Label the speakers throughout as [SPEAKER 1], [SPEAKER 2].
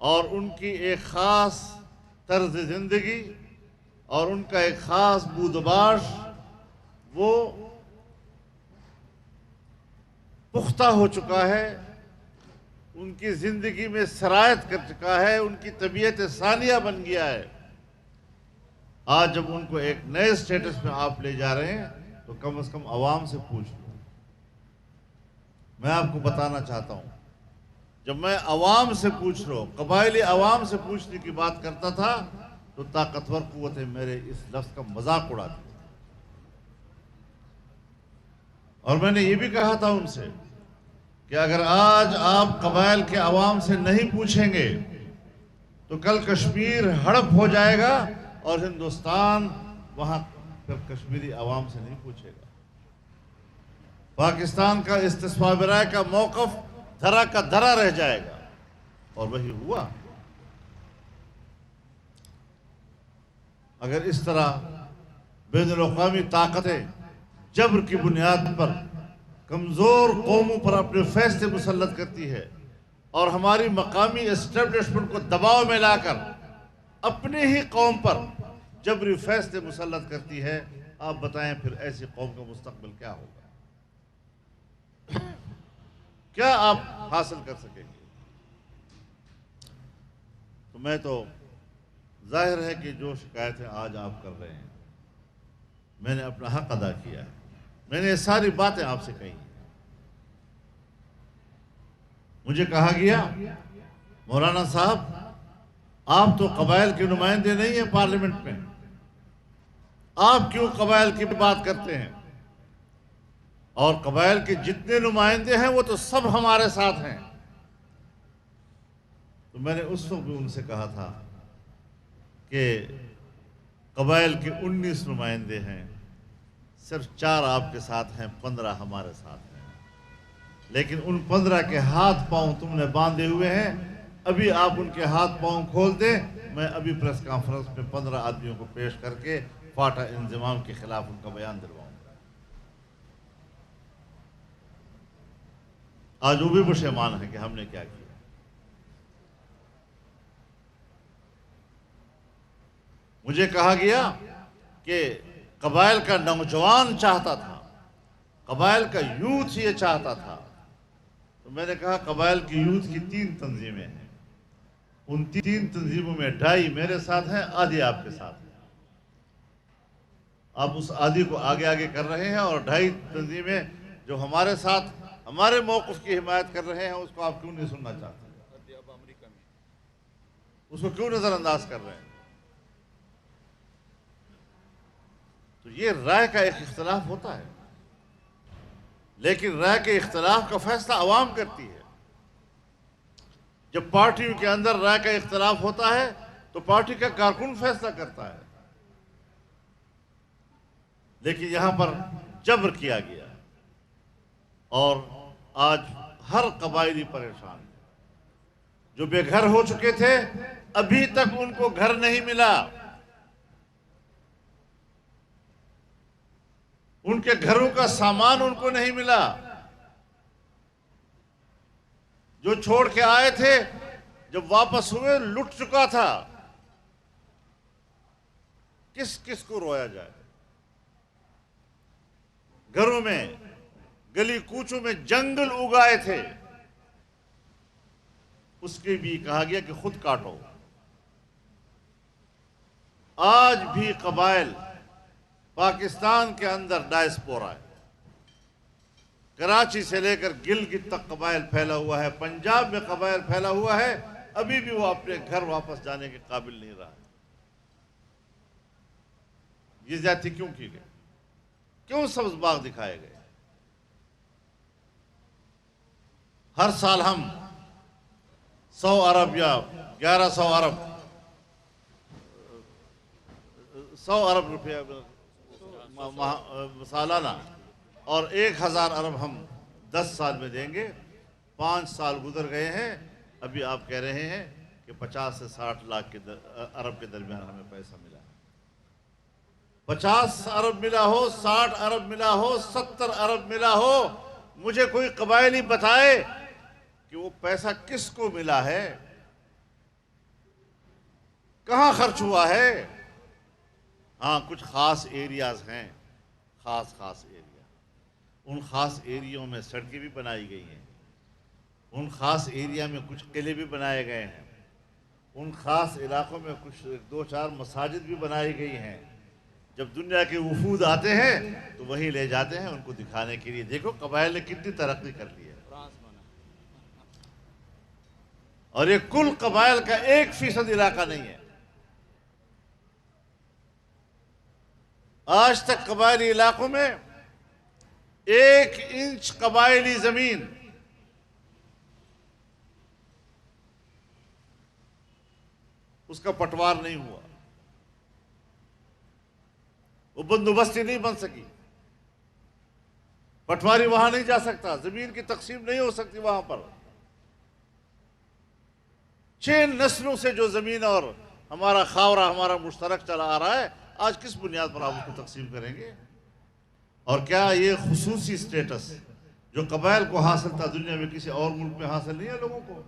[SPEAKER 1] اور ان کی ایک خاص طرز زندگی اور ان کا ایک خاص بودباش وہ پختہ ہو چکا ہے، ان کی زندگی میں سرایت کر چکا ہے، ان کی طبیعت ثانیہ بن گیا ہے۔ آج جب ان کو ایک نئے سٹیٹس میں آپ لے جا رہے ہیں تو کم از کم عوام سے پوچھ لو۔ میں آپ کو بتانا چاہتا ہوں، جب میں عوام سے پوچھ رہا ہوں، قبائلی عوام سے پوچھنے کی بات کرتا تھا تو طاقتور قوتیں میرے اس لفظ کا مذاق اڑاتی تھی۔ اور میں نے یہ بھی کہا تھا ان سے کہ اگر آج آپ قبائل کے عوام سے نہیں پوچھیں گے تو کل کشمیر ہڑپ ہو جائے گا اور ہندوستان وہاں پھر کشمیری عوام سے نہیں پوچھے گا۔ پاکستان کا استصواب برائے کا موقف دھرا کا دھرا رہ جائے گا، اور وہی ہوا۔ اگر اس طرح بین الاقوامی طاقتیں جبر کی بنیاد پر کمزور قوموں پر اپنے فیصلے مسلط کرتی ہے اور ہماری مقامی اسٹیبلشمنٹ کو دباؤ میں لا کر اپنی ہی قوم پر جبری فیصلے مسلط کرتی ہے، آپ بتائیں پھر ایسی قوم کا مستقبل کیا ہوگا؟ کیا آپ حاصل کر سکیں گے؟ تو میں تو ظاہر ہے کہ جو شکایتیں آج آپ کر رہے ہیں، میں نے اپنا حق ادا کیا ہے، میں نے یہ ساری باتیں آپ سے کہی۔ مجھے کہا گیا مولانا صاحب آپ تو قبائل کے نمائندے نہیں ہیں پارلیمنٹ میں، آپ کیوں قبائل کی بات کرتے ہیں؟ اور قبائل کے جتنے نمائندے ہیں وہ تو سب ہمارے ساتھ ہیں۔ تو میں نے اس وقت بھی ان سے کہا تھا کہ قبائل کے 19 نمائندے ہیں، صرف 4 آپ کے ساتھ ہیں، 15 ہمارے ساتھ ہیں، لیکن ان 15 کے ہاتھ پاؤں تم نے باندھے ہوئے ہیں۔ ابھی آپ ان کے ہاتھ پاؤں کھول دیں، میں ابھی پریس کانفرنس میں 15 آدمیوں کو پیش کر کے فاٹا انضمام کے خلاف ان کا بیان دلواؤں گا۔ آج وہ بھی پشیمان ہے کہ ہم نے کیا کیا۔ مجھے کہا گیا کہ قبائل کا نوجوان چاہتا تھا، قبائل کا یوتھ یہ چاہتا تھا۔ تو میں نے کہا قبائل کی یوتھ کی 3 تنظیمیں ہیں، ان 3 تنظیموں میں 2.5 میرے ساتھ ہیں، آدھی آپ کے ساتھ ہیں۔ آپ اس آدھی کو آگے آگے کر رہے ہیں، اور 2.5 تنظیمیں جو ہمارے ساتھ ہمارے موقف کی حمایت کر رہے ہیں، اس کو آپ کیوں نہیں سننا چاہتے؟ اس کو کیوں نظر انداز کر رہے ہیں؟ تو یہ رائے کا ایک اختلاف ہوتا ہے، لیکن رائے کے اختلاف کا فیصلہ عوام کرتی ہے۔ جب پارٹیوں کے اندر رائے کا اختلاف ہوتا ہے تو پارٹی کا کارکن فیصلہ کرتا ہے، لیکن یہاں پر جبر کیا گیا اور آج ہر قبائلی پریشان ہے۔ جو بے گھر ہو چکے تھے ابھی تک ان کو گھر نہیں ملا، ان کے گھروں کا سامان ان کو نہیں ملا، جو چھوڑ کے آئے تھے جب واپس ہوئے لٹ چکا تھا۔ کس کس کو رویا جائے؟ گھروں میں گلی کوچوں میں جنگل اگائے تھے، اس کے بھی کہا گیا کہ خود کاٹو۔ آج بھی قبائل پاکستان کے اندر ڈائسپورا ہے، کراچی سے لے کر گلگت تک قبائل پھیلا ہوا ہے، پنجاب میں قبائل پھیلا ہوا ہے، ابھی بھی وہ اپنے گھر واپس جانے کے قابل نہیں رہا ہے۔ یہ زیادتی کیوں کی گئی؟ کیوں سبز باغ دکھائے گئے؟ ہر سال ہم 100 ارب یا 1100 ارب 100 ارب روپیہ سالانہ اور 1000 ارب ہم 10 سال میں دیں گے۔ 5 سال گزر گئے ہیں، ابھی آپ کہہ رہے ہیں کہ 50 سے 60 لاکھ ارب کے درمیان ہمیں پیسہ ملا۔ 50 ارب ملا ہو، 60 ارب ملا ہو، 70 ارب ملا ہو، مجھے کوئی قبائلی بتائے کہ وہ پیسہ کس کو ملا ہے۔ کہاں خرچ ہوا ہے؟ ہاں کچھ خاص ایریاز ہیں، خاص ایریا، ان خاص ایریوں میں سڑکیں بھی بنائی گئی ہیں، ان خاص ایریا میں کچھ قلعے بھی بنائے گئے ہیں، ان خاص علاقوں میں کچھ 2-4 مساجد بھی بنائی گئی ہیں۔ جب دنیا کے وفود آتے ہیں تو وہیں لے جاتے ہیں ان کو دکھانے کے لیے، دیکھو قبائل نے کتنی ترقی کر لی ہے۔ اور یہ کل قبائل کا 1% علاقہ نہیں ہے۔ آج تک قبائلی علاقوں میں 1 انچ قبائلی زمین اس کا پٹوار نہیں ہوا، وہ بندوبستی نہیں بن سکی، پٹواری وہاں نہیں جا سکتا، زمین کی تقسیم نہیں ہو سکتی وہاں پر۔ 6 نسلوں سے جو زمین اور ہمارا خاورہ ہمارا مشترک چلا آ رہا ہے، آج کس بنیاد پر آپ اس کو تقسیم کریں گے؟ اور کیا یہ خصوصی سٹیٹس جو قبائل کو حاصل تھا دنیا میں کسی اور ملک میں حاصل نہیں ہے لوگوں کو؟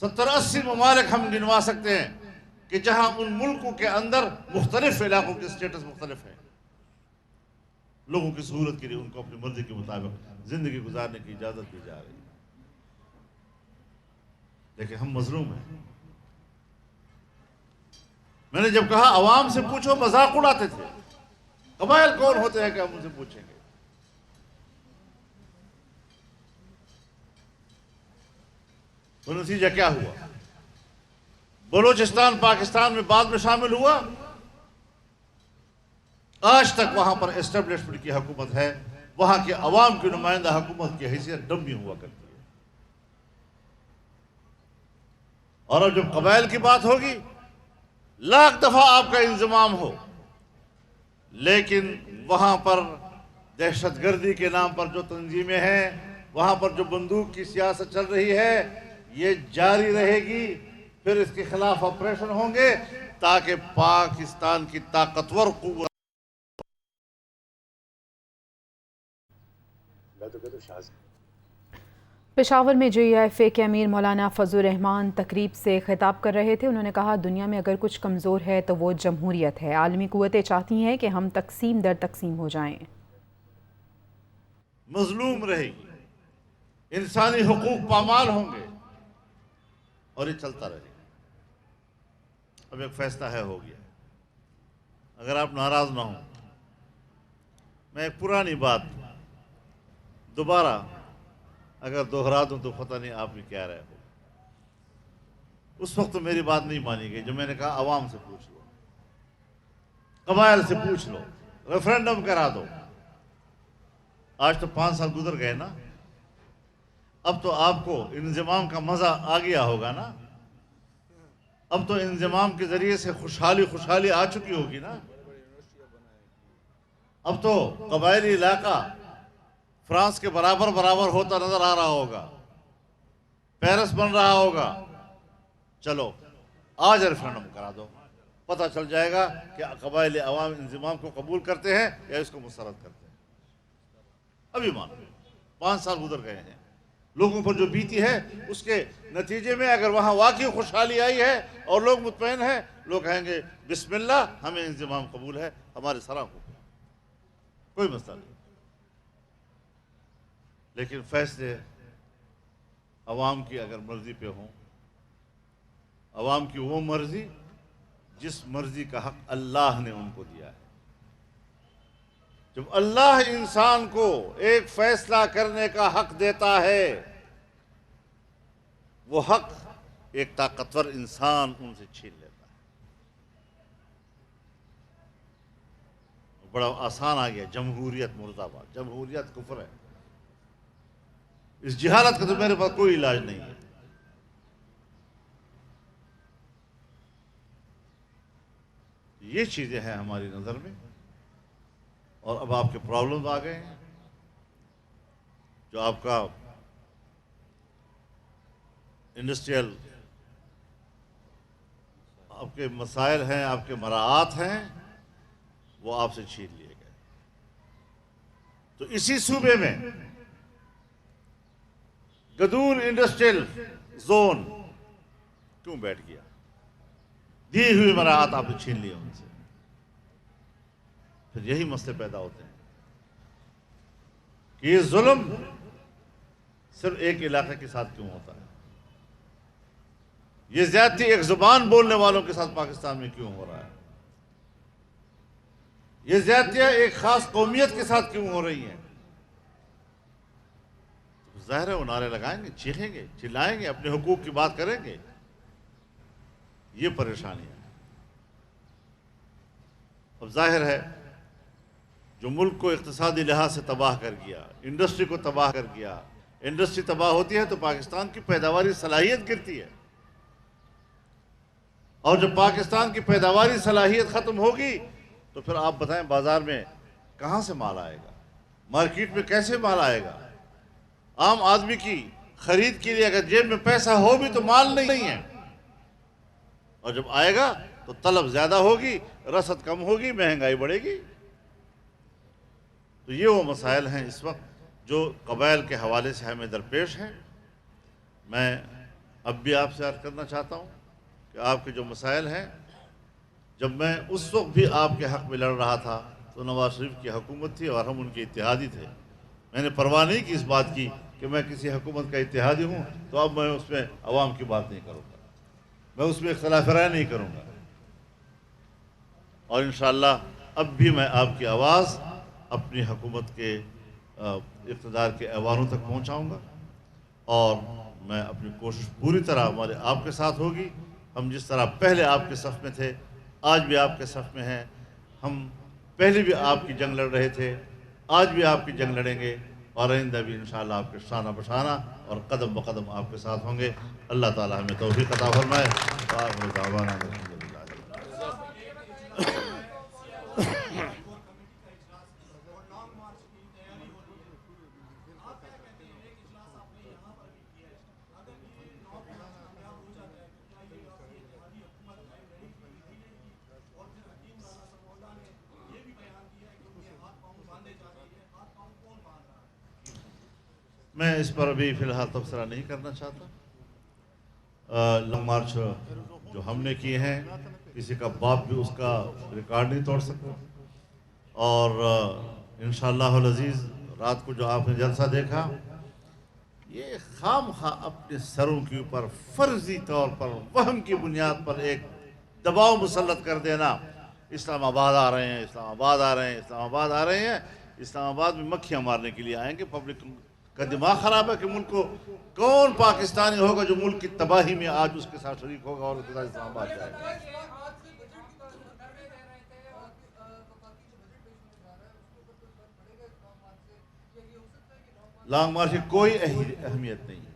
[SPEAKER 1] 70-80 ممالک ہم گنوا سکتے ہیں کہ جہاں ان ملکوں کے اندر مختلف علاقوں کے سٹیٹس مختلف ہیں، لوگوں کی سہولت کے لیے ان کو اپنی مرضی کے مطابق زندگی گزارنے کی اجازت دی جا رہی ہے، لیکن ہم مظلوم ہیں۔ میں نے جب کہا عوام سے پوچھو، مذاق اڑاتے تھے، قبائل کون ہوتے ہیں کہ ہم ان سے پوچھیں گے؟ تو نتیجہ کیا ہوا؟ بلوچستان پاکستان میں بعد میں شامل ہوا، آج تک وہاں پر اسٹیبلشمنٹ کی حکومت ہے، وہاں کے عوام کی نمائندہ حکومت کی حیثیت ڈمی ہوا کرتی ہے۔ اور اب جب قبائل کی بات ہوگی، لاکھ دفعہ آپ کا انضمام ہو، لیکن وہاں پر دہشت گردی کے نام پر جو تنظیمیں ہیں، وہاں پر جو بندوق کی سیاست چل رہی ہے، یہ جاری رہے گی، پھر اس کے خلاف آپریشن ہوں گے تاکہ پاکستان کی طاقتور قوت
[SPEAKER 2] پشاور میں JIFA کے امیر مولانا فضل الرحمان تقریب سے خطاب کر رہے تھے۔ انہوں نے کہا دنیا میں اگر کچھ کمزور ہے تو وہ جمہوریت ہے، عالمی قوتیں چاہتی ہیں کہ ہم تقسیم در تقسیم ہو جائیں۔
[SPEAKER 1] مظلوم رہے گی، انسانی حقوق پامال ہوں گے، اور یہ چلتا رہے گا۔ اب ایک فیصلہ ہو گیا، اگر آپ ناراض نہ ہوں، میں ایک پرانی بات دوبارہ اگر دوہرا دوں تو پتہ نہیں آپ بھی کیا رہے ہو۔ اس وقت تو میری بات نہیں مانی گئی، جو میں نے کہا عوام سے پوچھ لو، قبائل سے پوچھ لو، ریفرینڈم کرا دو۔ آج تو 5 سال گزر گئے نا، اب تو آپ کو انضمام کا مزہ آ گیا ہوگا نا، اب تو انضمام کے ذریعے سے خوشحالی آ چکی ہوگی نا، اب تو قبائلی علاقہ فرانس کے برابر ہوتا نظر آ رہا ہوگا، پیرس بن رہا ہوگا۔ چلو آج ریفرینڈم کرا دو، پتہ چل جائے گا کہ قبائلی عوام انضمام کو قبول کرتے ہیں یا اس کو مسرت کرتے ہیں۔ ابھی مانو 5 سال گزر گئے ہیں، لوگوں پر جو بیتی ہے اس کے نتیجے میں اگر وہاں واقعی خوشحالی آئی ہے اور لوگ مطمئن ہیں، لوگ کہیں گے بسم اللہ، ہمیں انضمام قبول ہے، ہمارے سراں کو کوئی مسئلہ نہیں۔ لیکن فیصلے عوام کی اگر مرضی پہ ہوں، عوام کی وہ مرضی جس مرضی کا حق اللہ نے ان کو دیا ہے۔ جب اللہ انسان کو ایک فیصلہ کرنے کا حق دیتا ہے، وہ حق ایک طاقتور انسان ان سے چھین لیتا ہے۔ بڑا آسان آ گیا، جمہوریت مرد آباد، جمہوریت کفر ہے۔ اس جہالت کا تو میرے پاس کوئی علاج نہیں ہے۔ یہ چیزیں ہیں ہماری نظر میں، اور اب آپ کے پرابلمز آ گئے ہیں، جو آپ کا انڈسٹریل آپ کے مسائل ہیں، آپ کے مراعات ہیں، وہ آپ سے چھین لیے گئے۔ تو اسی صوبے میں گدون انڈسٹریل زون کیوں بیٹھ گیا؟ دی ہوئی مراعات آپ نے چھین لی ان سے. پھر یہی مسئلے پیدا ہوتے ہیں کہ یہ ظلم صرف ایک علاقے کے ساتھ کیوں ہوتا ہے, یہ زیادتی ایک زبان بولنے والوں کے ساتھ پاکستان میں کیوں ہو رہا ہے, یہ زیادتیاں ایک خاص قومیت کے ساتھ کیوں ہو رہی ہیں. ظاہر ہے وہ نعرے لگائیں گے, چیخیں گے, چلائیں گے, اپنے حقوق کی بات کریں گے. یہ پریشانی ہے. اب ظاہر ہے جو ملک کو اقتصادی لحاظ سے تباہ کر گیا, انڈسٹری کو تباہ کر گیا, انڈسٹری تباہ ہوتی ہے تو پاکستان کی پیداواری صلاحیت گرتی ہے, اور جب پاکستان کی پیداواری صلاحیت ختم ہوگی تو پھر آپ بتائیں بازار میں کہاں سے مال آئے گا, مارکیٹ میں کیسے مال آئے گا. عام آدمی کی خرید کے لیے اگر جیب میں پیسہ ہو بھی تو مال نہیں ہے, اور جب آئے گا تو طلب زیادہ ہوگی, رسد کم ہوگی, مہنگائی بڑھے گی. تو یہ وہ مسائل ہیں اس وقت جو قبائل کے حوالے سے ہمیں درپیش ہیں. میں اب بھی آپ سے عرض کرنا چاہتا ہوں کہ آپ کے جو مسائل ہیں, جب میں اس وقت بھی آپ کے حق میں لڑ رہا تھا تو نواز شریف کی حکومت تھی اور ہم ان کے اتحادی تھے. میں نے پرواہ نہیں کی اس بات کی کہ میں کسی حکومت کا اتحادی ہوں تو اب میں اس میں عوام کی بات نہیں کروں گا, میں اس میں اختلاف رائے نہیں کروں گا. اور انشاءاللہ اب بھی میں آپ کی آواز اپنی حکومت کے اقتدار کے ایوانوں تک پہنچاؤں گا, اور میں اپنی کوشش پوری طرح ہمارے آپ کے ساتھ ہوگی. ہم جس طرح پہلے آپ کے صف میں تھے آج بھی آپ کے صف میں ہیں, ہم پہلے بھی آپ کی جنگ لڑ رہے تھے, آج بھی آپ کی جنگ لڑیں گے, اور آئندہ بھی انشاءاللہ آپ کے شانہ بشانہ اور قدم بقدم آپ کے ساتھ ہوں گے. اللہ تعالی ہمیں توفیق عطا فرمائے. وآخر دعوانا الحمدللہ. میں اس پر ابھی فی الحال تبصرہ نہیں کرنا چاہتا. لانگ مارچ جو ہم نے کیے ہیں کسی کا باپ بھی اس کا ریکارڈ نہیں توڑ سکتا, اور انشاءاللہ العزیز رات کو جو آپ نے جلسہ دیکھا یہ خام خواہ اپنے سروں کے اوپر فرضی طور پر وہم کی بنیاد پر ایک دباؤ مسلط کر دینا. اسلام آباد آ رہے ہیں, اسلام آباد آ رہے ہیں, اسلام آباد آ رہے ہیں. اسلام آباد میں مکھیاں مارنے کے لیے آئیں گے. پبلک کا دماغ خراب ہے کہ ملک کو کون پاکستانی ہوگا جو ملک کی تباہی میں آج اس کے ساتھ شریک ہوگا اور اس کے ساتھ اسلام آباد جائے گا. لانگ مارچ کی کوئی اہمیت نہیں ہے,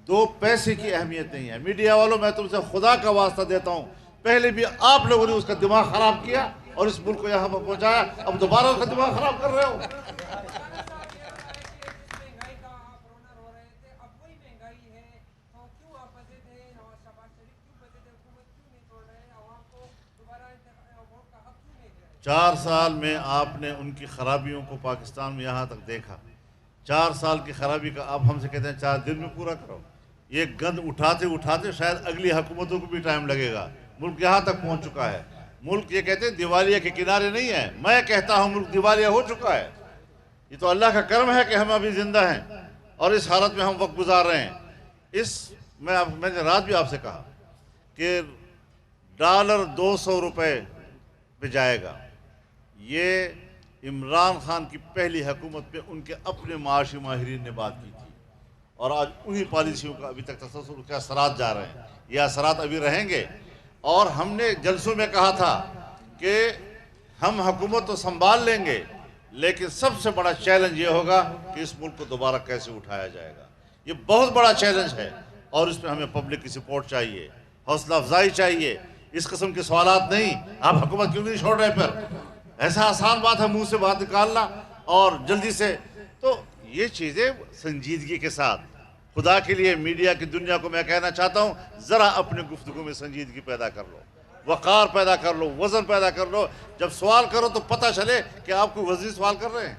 [SPEAKER 1] 2 پیسے کی اہمیت نہیں ہے. میڈیا والوں میں تم سے خدا کا واسطہ دیتا ہوں, پہلے بھی آپ لوگوں نے اس کا دماغ خراب کیا اور اس ملک کو یہاں پر پہنچایا, اب دوبارہ اس کا دماغ خراب کر رہے ہو. چار سال میں آپ نے ان کی خرابیوں کو پاکستان میں یہاں تک دیکھا. 4 سال کی خرابی کا آپ ہم سے کہتے ہیں 4 دن میں پورا کرو. یہ گند اٹھاتے اٹھاتے شاید اگلی حکومتوں کو بھی ٹائم لگے گا. ملک یہاں تک پہنچ چکا ہے. ملک یہ کہتے ہیں دیوالیہ کے کنارے نہیں ہے, میں کہتا ہوں ملک دیوالیہ ہو چکا ہے. یہ تو اللہ کا کرم ہے کہ ہم ابھی زندہ ہیں اور اس حالت میں ہم وقت گزار رہے ہیں. میں نے رات بھی آپ سے کہا کہ ڈالر 200 روپے پہ جائے گا. یہ عمران خان کی پہلی حکومت پہ ان کے اپنے معاشی ماہرین نے بات کی تھی, اور آج انہی پالیسیوں کا ابھی تک تسلسل کے اثرات جا رہے ہیں. یہ اثرات ابھی رہیں گے. اور ہم نے جلسوں میں کہا تھا کہ ہم حکومت تو سنبھال لیں گے, لیکن سب سے بڑا چیلنج یہ ہوگا کہ اس ملک کو دوبارہ کیسے اٹھایا جائے گا. یہ بہت بڑا چیلنج ہے, اور اس میں ہمیں پبلک کی سپورٹ چاہیے, حوصلہ افزائی چاہیے. اس قسم کے سوالات نہیں. آپ حکومت کیوں نہیں چھوڑ رہے؟ پھر ایسا آسان بات ہے منہ سے بات نکالنا اور جلدی سے. تو یہ چیزیں سنجیدگی کے ساتھ, خدا کے لیے میڈیا کی دنیا کو میں کہنا چاہتا ہوں ذرا اپنے گفتگو میں سنجیدگی پیدا کر لو, وقار پیدا کر لو, وزن پیدا کر لو. جب سوال کرو تو پتہ چلے کہ آپ کو وزنی سوال کر رہے ہیں.